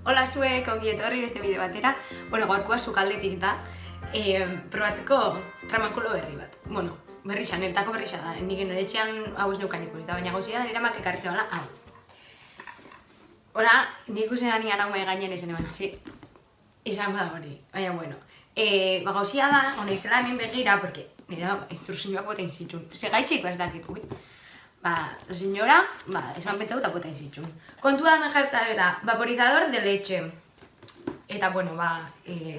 Hola zuek, ongi etorri beste bideo batera. Gaurkoa sukaldetik da, probatzeko ramakulo berri bat. Berri xa, niretako berri xa da. Nik nire etxean hau ez neukan ikusi da, baina gauzia da nire amak ekarri zebala hau. Hora, nik ikusen anian hau gainean ezen eman, izango da hori, baina gauzia da, hona izela hemen begira, porque nire instrukzioak botein zitxun. Segaitxeiko ez dakit, la señora, esan pentsatu eta botein zitxun. Kontua hemen jartza bera, vaporizador de leche. Eta,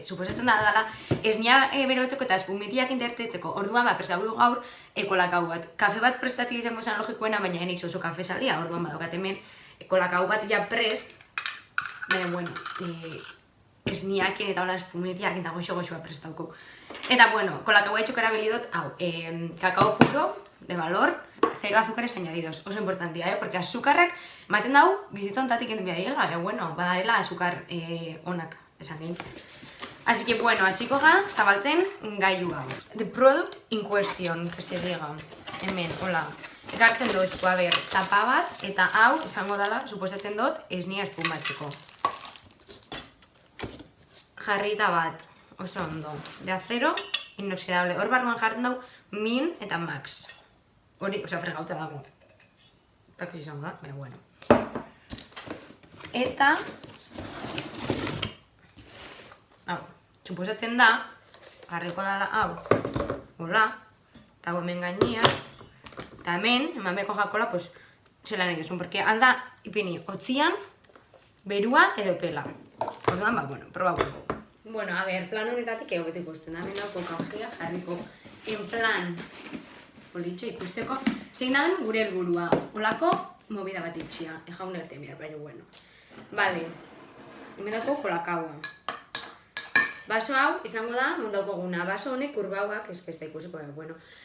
suposatzen da dala, esnia berotzeko eta espumitiak intertetzeko. Orduan, prestatu gaur kolakau bat. Kafe bat prestatzik izango zen logikoena, baina eniz oso kafe salia. Orduan, badokat hemen kolakau bat ja prest. Baina, esniakin eta hola espumitiak eta goxo-goxoa prestauko. Eta, kolakau etxoko erabilidot, hau, kakao puro, de valor, 0 azúcares añadidos, oso importantia, porque azúkarrak ematen dau bizitza ontatik endu bidaila, badarela azúkar onak, esan gehin. Así que, hasiko ga, zabaltzen gailu hau. The product in question, que se diga. Hemen, hola. Ekartzen dozko, tapa bat, eta hau, esango dala, suposatzen dut, esnia espumatzeko. Jarrita bat, oso ondo. De acero, inoxidable. Hor barruan jartzen dau, min eta max. Hori, fregauta dago. Eta kisi izango da, baina, Eta, hau, suposatzen da, jarriko dala hau, hola, eta hemen gainean, eta hemen, eman beko jakola, zelan egizun, porque alda, ipini, otzian, berua edo pela. Orduan, proba gugu. Plan honetatik egobetu ikusten da, hemen dauko kaujia, jarriko, en plan, politxo ikusteko, zein dagoen gure helburua, holako movida bat itxia, jaun erte behar, baina Vale, hemen dauko kolakaua. Baso hau, izango da, mondauko guna, baso honek kurbauak, ez da ikusiko,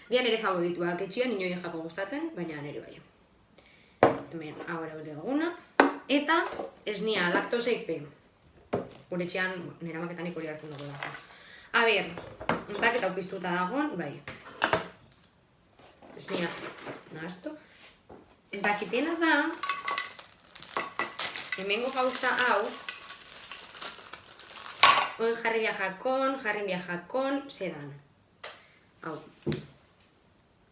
dian ere favorituak, etxio ninoi jako gustatzen, baina nire bai. Hemen, hau erabili duguna, eta esnia, laktoseik pe. Gure etxean, nire maketan hori hartzen dugu dago. Ez dakit hau piztuta dagoen, bai. Esnia, nahaztu. Ez dakitena da, hemengo gauza hau, oin jarri biajakon, zedan. Hau,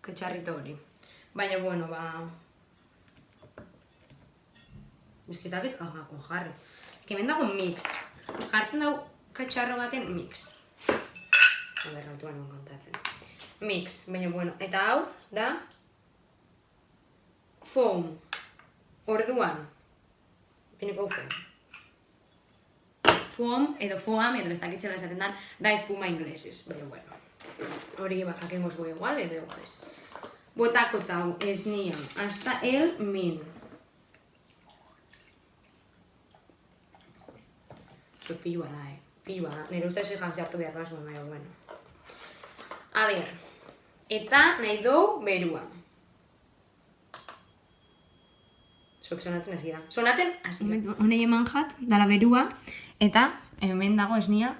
ketxarrito hori. Baina, ez dakit jakon jarri. Hemen dago mix. Jartzen dago ketxarro baten mix. Rautu baino kontatzen. Mix, baina, eta hau da foam. Orduan, piniko foam. Foam edo foam edo ez dakitzela esaten dan, da espuma inglesez. Baina, hori jakengo zuen igual edo igual ez. Botako txau, esnia, hasta el min. Pilua da, pilua da. Nire ustez egan zartu behar basuen, baina, eta nahi dou berua. Zuek sonatzen hasi da. Sonatzen hasi da. Honei eman jat, dala berua, eta hemen dago esnia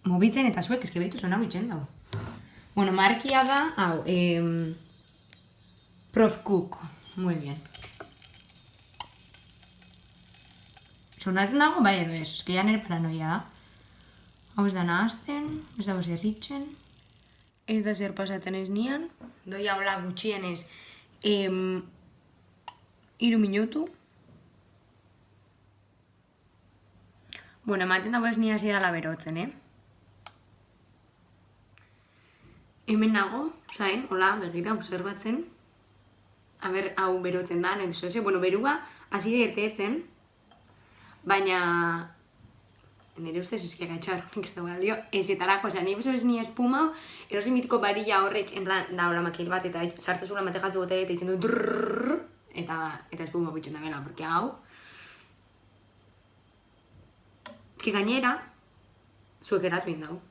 mobitzen eta zuek eske behitu sona bitzen dago. Markia da, hau, Prof Cook. Muy bien. Sonatzen dago, bai edo ez, eske ya nire paranoia da. Hau ez da nahazten, ez dago zerritzen. Ez da zer pasatzen esnian, doia hola gutxienez 3 minutu. Ematen dago esnia hasi dala berotzen, Hemen nago, zain, hola, begira, observatzen. Hau berotzen da, edo zoze, berua hasi da irteetzen, baina nire ustez eskiak atxarronik ez da balio, ezetarako, nire oso ez nire espuma, erosin mitiko barilla horrek, en plan, da hola makil bat, eta sartu zula mate jatzu bote, eta itzen du drrrrrrr, eta espuma bitzen da bela, porque hau, que gainera, zuek eratu indau.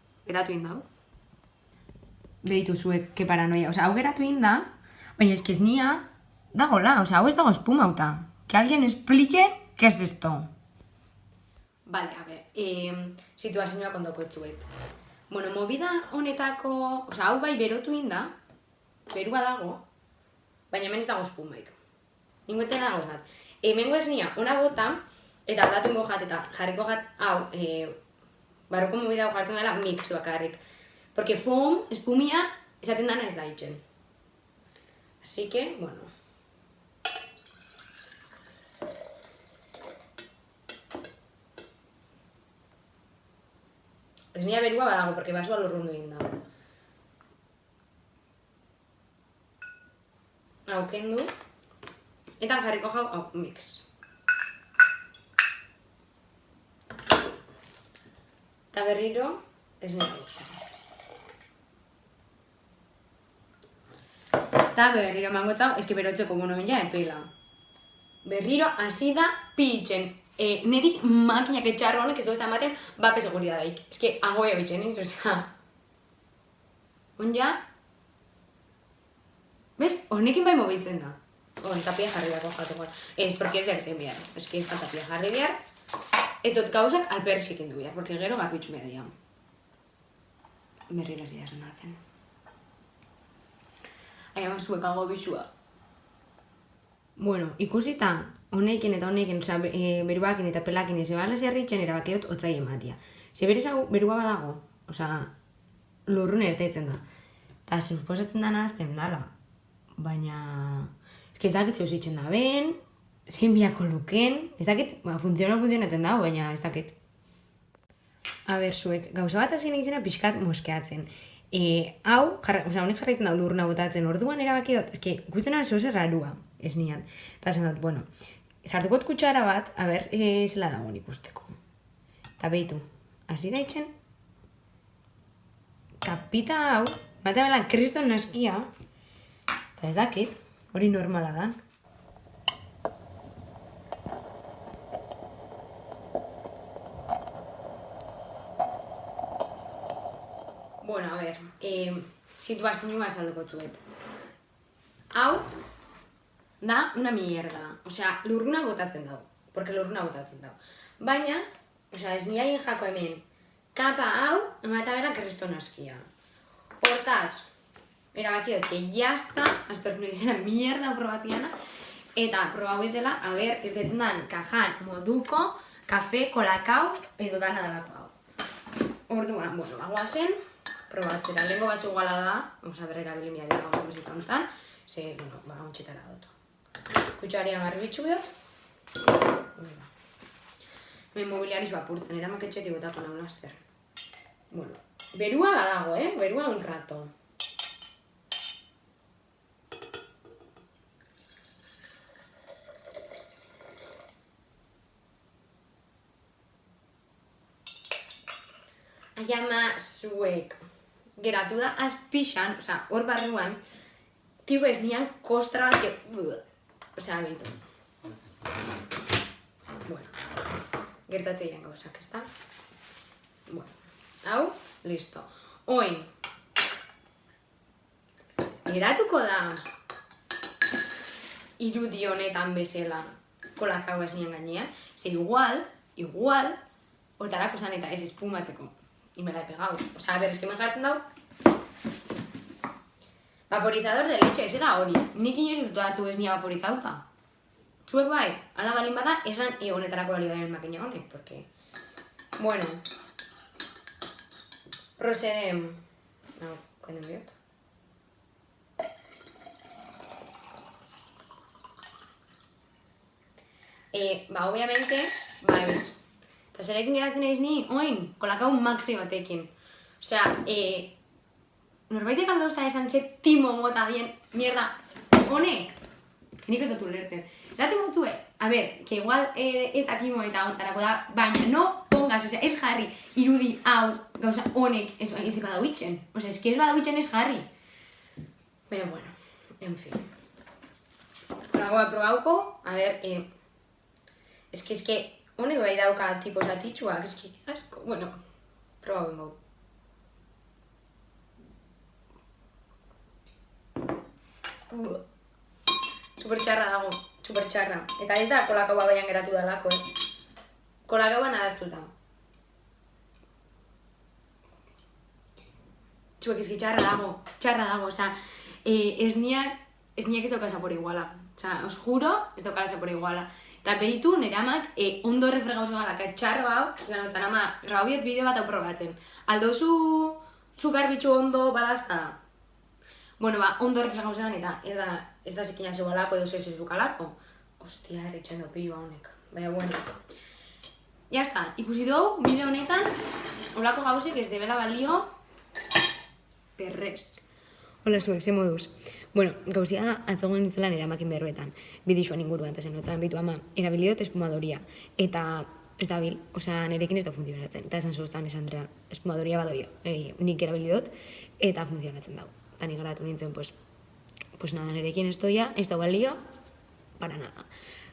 Behitu zuek, que paranoia, hau geratu inda, baina ez que ez nia, dagoela, hau ez dago espuma auta. Que alguien explique qué es esto. Vale, situazioa kondoko etxuet. Movida honetako, hau bai berotu inda, berua dago, baina hemen ez dago espumaik. Ningueten dago zat. Hemengo esnia, ona bota, Eta aldatu ingo jat, eta jarriko jat, hau, barruko movida hau jartzen dela mix bakarrik. Porque foam, espumia, esaten dana ez da itxen. Así que, bueno. Ez nire berua badago, porque basua lurrundu egin dago. Hau kendu. Eta jarriko jau, hau, mix. Eta berriro, ez nire gustatzen. Eta berriro mangotzau, eski berotzeko monoen ja epela. Berriro hasi da pitzen. Neri makinak etxarro honek ez duzta ematen bape seguridadaik. Eski agoia bitzen, osea. Onja? Bez? Honekin bai mobitzen da. Eta pia jarri dago jateko. Ez, porque ez derten behar. Eski falta pia jarri behar. Ez dut gauzak alperrik zikindu behar, porque gero garbitzu behar dira. Berriro hasi da sonatzen. Aia zuekago bizua. Bueno, ikusita honekin eta honekin, osea, beruakin eta pelakin ez ebala zerritzen erabakiot otzai ematia. Ze berez hau berua badago, osea, lurrun ertaitzen da. Eta suposatzen dana azten dala. Baina, ez dakit zeusitzen da ben, zein biako luken, ez dakit, funtzionatzen dago, baina ez dakit. A ber, zuek, gauza bat hazien egizena pixkat moskeatzen. Hau, honek jarraitzen da lurruna botatzen orduan erabaki dut, eski, guztien hau zehose rarua, ez nian. Eta zen dut, bueno, sartukot kutsara bat, a ber, zela dagoen ikusteko. Eta behitu, hasi da itxen, kapita hau, batean belan kriston naskia, eta ez dakit, hori normala da. Bueno, a ver, situazioa esalduko txuet. Hau da una mierda. Osea, lurruna botatzen dago. Porque lurruna botatzen dago. Baina, osea, ez niaien jako hemen, kapa hau, ematabela kriston askia. Hortaz, erabaki dut, que jazta, aspertu izena mierda probatiana, eta probauetela, a ber, irtetzen dan kajan moduko, kafe, kolakau, edo dana dalako hau. Orduan, bueno, bagoazen, probatzera, lehenko bat iguala da, vamos a ver, erabili mia dira gaur bezita honetan, ze, bueno, ontsetara dut. Kutxarian garbitzu behot. Men mobiliariz bapurtzen, eramak etxeti botako nahi laster. Bueno, berua badago, berua un rato. Aiama zuek. Geratu da azpixan, osea, hor barruan, tipo ez nian kostra bat, osea, behitu. Bueno, gertatzeian gauzak, ez da? Bueno, hau, listo. Oin, geratuko da irudi honetan bezala kolakau ez nian gainean, ze igual, hortarako zan eta ez espumatzeko. Y me la he pegado. O sea, a ver, es que me jartzen dau. Vaporizador de leche, ese da hori. Nik inoiz ez dut hartu ez nia vaporizauta. Zuek bai, ala balin bada, esan honetarako balio daren makina honek, porque... Bueno. Procedem. No, kenden biot. Obviamente, ez. Eta zerekin geratzen egin ni, oin, kolakau maxi batekin. Osea, norbaitek aldo usta esan txe timo mota dien, mierda, honek, nik ez dut ulertzen. Zaten motue, a ber, que igual ez da timo eta hortarako da, baina no pongas, osea, ez jarri irudi hau gauza honek ez badau itxen. Osea, ez que ez badau itxen ez jarri. Baina, bueno, en fin. Kolakua probauko, a ber, ez que, honek bai dauka tipo zatitxuak, eski, asko, bueno, proba bengo. Supertxarra dago, supertxarra. Eta ez da kolakaua baian geratu dalako, Kolakaua nadaztuta. Txuek ezki txarra dago, oza, ez niak ez dauka zapor iguala. Oza, os juro, ez dauka zapor iguala. Eta behitu nire amak ondo refregau zegala katxarro hau, zenotan ama, raubiet bideo bat hau probatzen. Aldozu garbitxu ondo badazpada. Bueno, ondo refregau zegan eta ez da zikinak zegoalako edo ez bukalako. Ostia, erretxen dopilua honek. Baina, bueno. Ya está, ikusi dugu, bideo honetan, holako gauzek ez debela balio perrez. Hola zuek, ze moduz. Bueno, gauzia da, atzogon nintzelan eramakin berbetan. Bidixuan inguruan, eta zen notzan, bitu ama, erabilidot espumadoria. Eta ez da bil, osea, nerekin ez da funtzionatzen. Eta esan zoztan, esan Andrea, espumadoria badoio. Nik erabilidot, eta funtzionatzen dago. Eta nik garatu nintzen, pues nada, nerekin ez doia, ez da balio, para nada.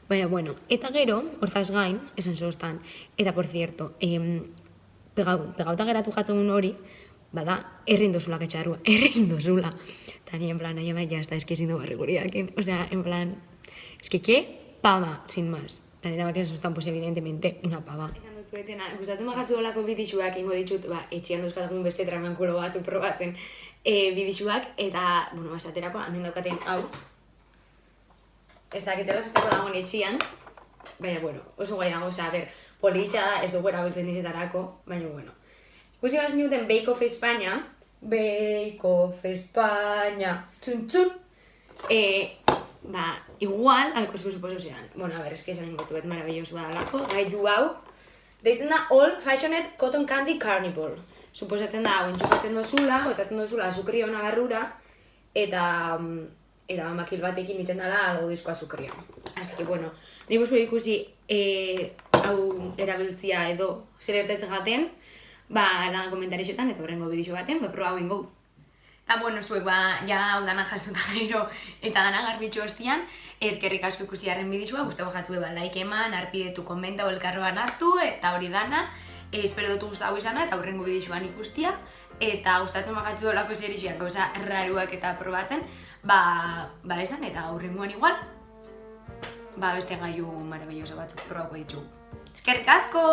Baina, bueno, eta gero, hortaz gain, esan zoztan, eta por cierto, pegauta geratu jatzen hori, bada, errindozula ketxarrua, errindozula. Eta ni en plan, nahi amaia, ez da eskizin du barriguriakin. O sea, en plan, es que, pava, sin más. Eta nire bakien zuztan, pues evidentemente, una pava. Esan dut zuetena, gustatzen magartu olako bidixuak, ingo ditut, etxian dauzkatagun beste tramankulo batzuk probatzen bidixuak, eta, bueno, esaterako, hemen daukaten hau. Ez dakitela esateko dagoen etxian, baina, bueno, oso guaiago, osea, politxa da, ez dugu erabiltzen izetarako, baina, bueno. Ikusi gaz nioten Bake Off España, txun, igual, alko suposo zean. Bueno, es que esan ingotzuet maravilloso badalako, gailu hau, deitzen da All Fashioned Cotton Candy Carnival. Suposatzen da, hau entxukatzen dozula, botatzen dozula azukria hona barrura, eta makil batekin itzen dela algo dizko azukria. Así que, bueno, nahi bozu ikusi hau erabiltzia edo zer gertatzen jaten, laga komentarixotan eta horrengo bidixo baten, proba hau ingo. Eta, bueno, zuek, ja hau dana jasota gero eta dana garbitxo hostian, eskerrik asko ikustiaren bidixoa, guztago jatu like eman, arpidetu, komenta, elkarroan hartu, eta hori dana. Espero dutu guztago izana eta horrengo bidixoan ikustia, eta gustatzen magatzu olako zerixoak, gauza raruak eta probatzen, esan, eta horrengoan igual, beste gailu maravilloso batzuk probako ditu. Eskerrik asko!